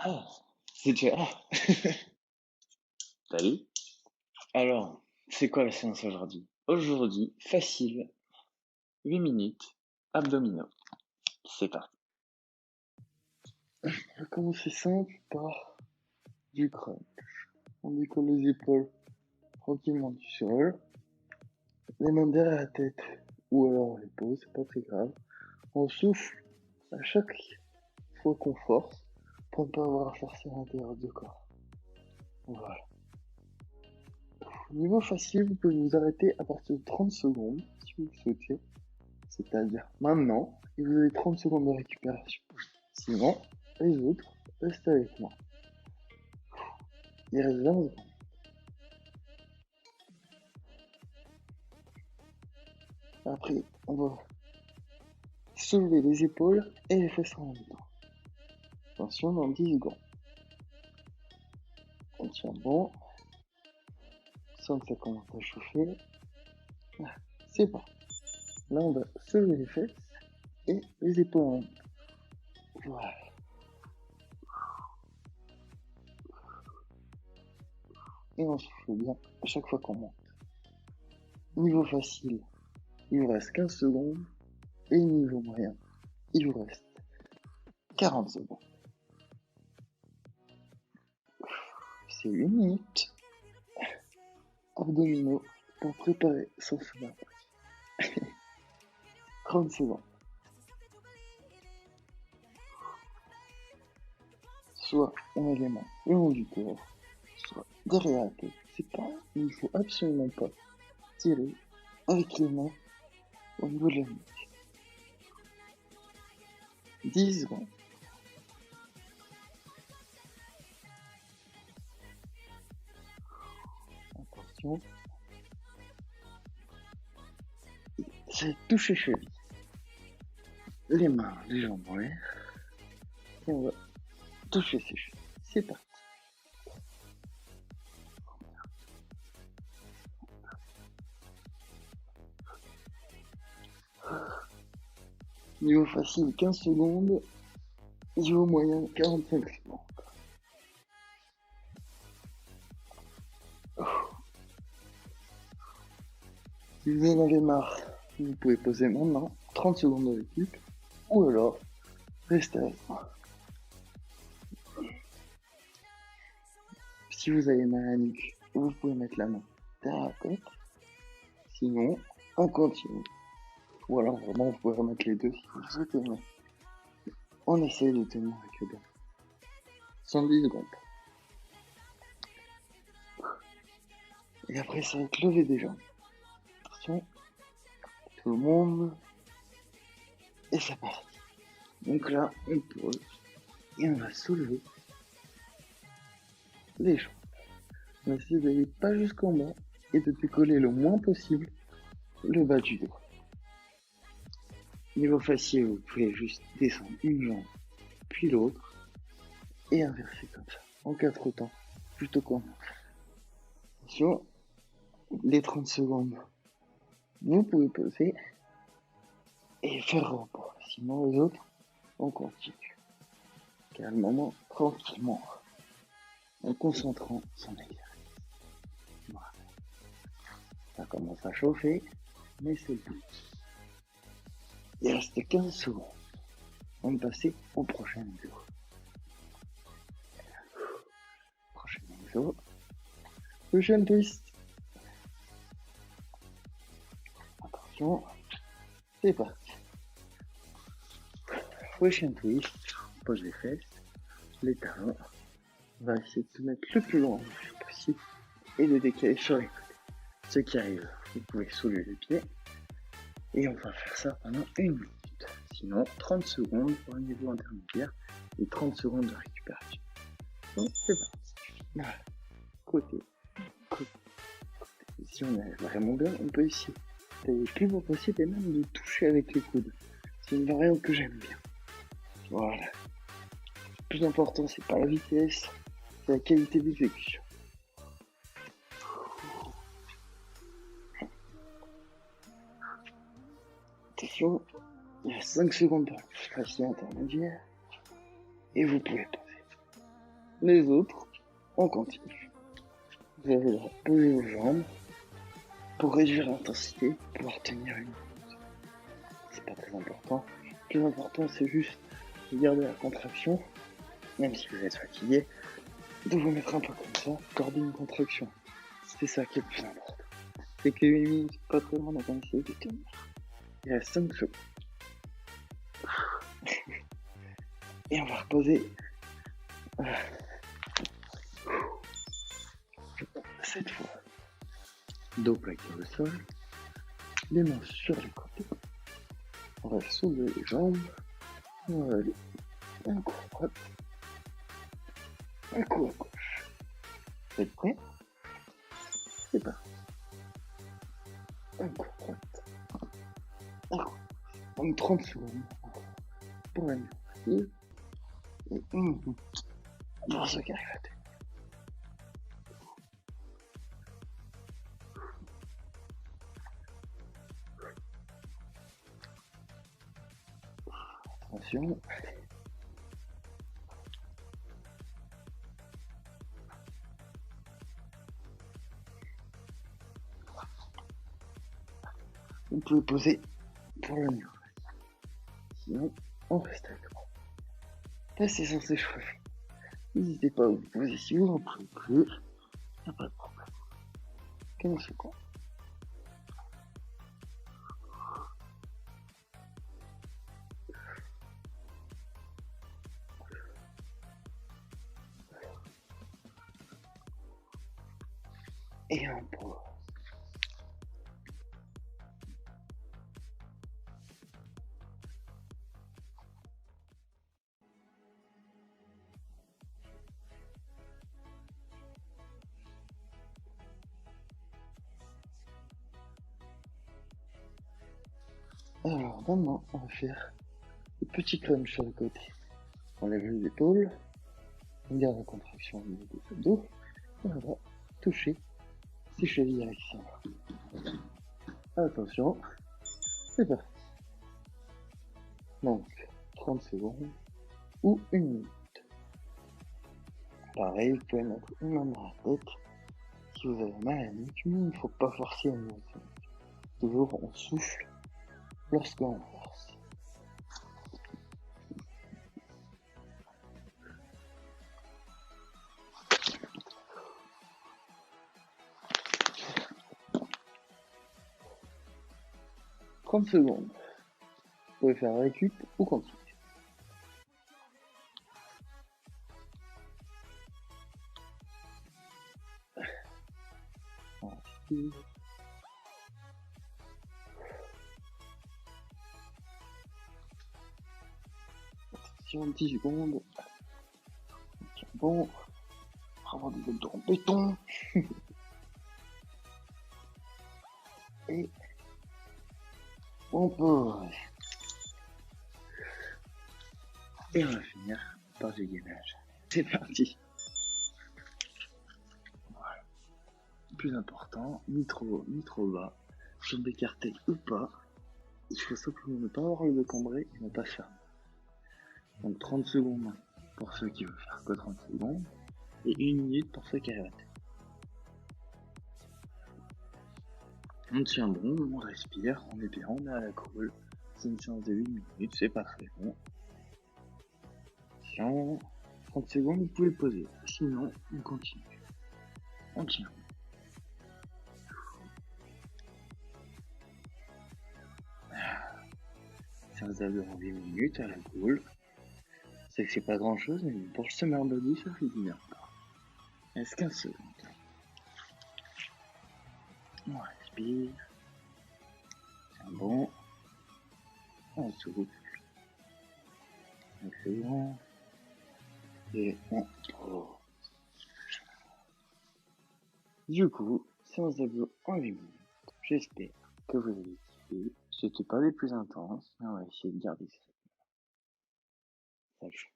Ah, c'est déjà. Salut. Alors, c'est quoi la séance aujourd'hui? Aujourd'hui, facile, 8 minutes, abdominaux. C'est parti. On va commencer simple par du crunch. On décolle les épaules tranquillement du sol, les mains derrière la tête ou alors les pauses, c'est pas très grave. On souffle à chaque fois qu'on force pour ne pas avoir à forcer à l'intérieur du corps. Voilà. Niveau facile, vous pouvez vous arrêter à partir de 30 secondes si vous le souhaitez. C'est-à-dire maintenant, et vous avez 30 secondes de récupération. Sinon, les autres, restez avec moi. Il reste 20 secondes. Après, on va soulever les épaules et les fesses en même temps. Attention, dans 10 secondes. On tient bon. On sent que ça commence à chauffer. C'est bon. Là, on va soulever les fesses et les épaules en même temps. Voilà. Et on souffle bien à chaque fois qu'on monte. Niveau facile, il vous reste 15 secondes. Et niveau moyen, il vous reste 40 secondes. C'est 8 minutes. Abdominaux pour préparer son chemin. 30 secondes. Soit on met les mains le long du corps, soit derrière la tête. C'est pas, il ne faut absolument pas tirer avec les mains au niveau de la nuque. 10 secondes. Attention. C'est toucher cheville. Les mains, les jambes en l'air. Et on va toucher ses chevilles. C'est parti. Niveau facile, 15 secondes. Niveau moyen, 45 secondes. Si vous en avez marre, vous pouvez poser maintenant 30 secondes de récup, ou alors restez avec moi. Si vous avez mal à la nuque, vous pouvez mettre la main derrière la tête. Sinon, on continue. Ou alors vraiment, vous pouvez remettre les deux si vous le souhaitez. Mais on essaye de tenir avec le bien. 110 secondes. Et après, ça va être lever des jambes. Attention, tout le monde. Et c'est parti. Donc là, on pose. Et on va soulever les jambes. On va essayer d'aller pas jusqu'en bas et de décoller le moins possible le bas du dos. Niveau fessier, vous pouvez juste descendre une jambe, puis l'autre, et inverser comme ça, en 4 temps, plutôt qu'en un. Attention, les 30 secondes, vous pouvez poser et faire repos. Sinon, les autres, on continue. Calmement, tranquillement, en concentrant son exercice. Voilà. Ça commence à chauffer, mais c'est le but. Il reste 15 secondes. On va passer au prochain exo. Prochain exo. Prochain twist. Attention, c'est parti. Prochain twist. On pose les fesses, les talons. On va essayer de se mettre le plus loin possible et de décaler sur les côtés. Ce qui arrive, vous pouvez soulever les pieds. Et on va faire ça pendant 1 minute. Sinon, 30 secondes pour un niveau intermédiaire et 30 secondes de récupération. Donc, c'est parti. Voilà. Côté. Si on est vraiment bien, on peut essayer d'aller le plus haut possible et même de toucher avec les coudes. C'est une variante que j'aime bien. Voilà. Le plus important, c'est pas la vitesse, c'est la qualité d'exécution. Attention, il y a 5 secondes pour la fessier intermédiaire et vous pouvez poser. Les autres, on continue. Vous allez poser vos jambes pour réduire l'intensité, pouvoir tenir une minute. C'est pas très important. Le plus important, c'est juste de garder la contraction, même si vous êtes fatigué, de vous mettre un peu comme ça, accorder une contraction. C'est ça qui est le plus important. C'est que une minute, pas très loin, on a quand même essayé de tenir. Il reste 5 secondes. Et on va reposer. Cette fois, dos plaqué au sol, les mains sur les côtés. On va soulever les jambes. On va aller un coup à droite, un coup à gauche. Vous êtes prêts? C'est parti. Un coup à droite, un coup. Donc 30 secondes pour la nuit. Et pour ceux qui arrivent à tenir. Attention. Vous pouvez poser pour le mur. Sinon, on reste avec moi. Là, c'est censé chauffer. N'hésitez pas à vous poser si vous n'en pouvez plus. Y a pas de problème. 15 secondes. Et on pose. Alors maintenant, on va faire le petit crunch sur le côté. On lève les épaules, on garde la contraction au niveau des abdos, et on va toucher ses chevilles avec ses mains. Attention, c'est parti. Donc, 30 secondes ou une minute. Pareil, vous pouvez mettre une main dans la tête si vous avez mal à la nuque, mais il ne faut pas forcer une main. Toujours, on souffle lorsqu'on force. « 30 secondes. Vous pouvez faire récup ou continuer. Inspire. Attention, 10 secondes. Tiens bon. Avoir des abdos en béton. Et on pose. Et on va finir par du gainage. C'est parti. Voilà. Le plus important, ni trop haut, ni trop bas. Jambes écartées ou pas. Il faut simplement ne pas avoir le dos cambré et ne pas se faire. Donc 30 secondes pour ceux qui veulent faire que 30 secondes. Et 1 minute pour ceux qui arrivent à terre. On tient bon, on respire, on est bien, on est à la cool. C'est une séance de 8 minutes, c'est parfait. Bon. Si on 30 secondes, vous pouvez poser. Sinon, on continue. On tient. Séance d'abdos en 8 minutes à la cool. C'est que c'est pas grand chose, mais pour le summer body, ça fait du bien. Reste 15 secondes. On respire. C'est bon. On souffle. Excellent. Et on pose. Du coup, séance d'abdos en 8 minutes. J'espère que vous avez kiffé. C'était pas les plus intenses, mais on va essayer de garder ça. Salut.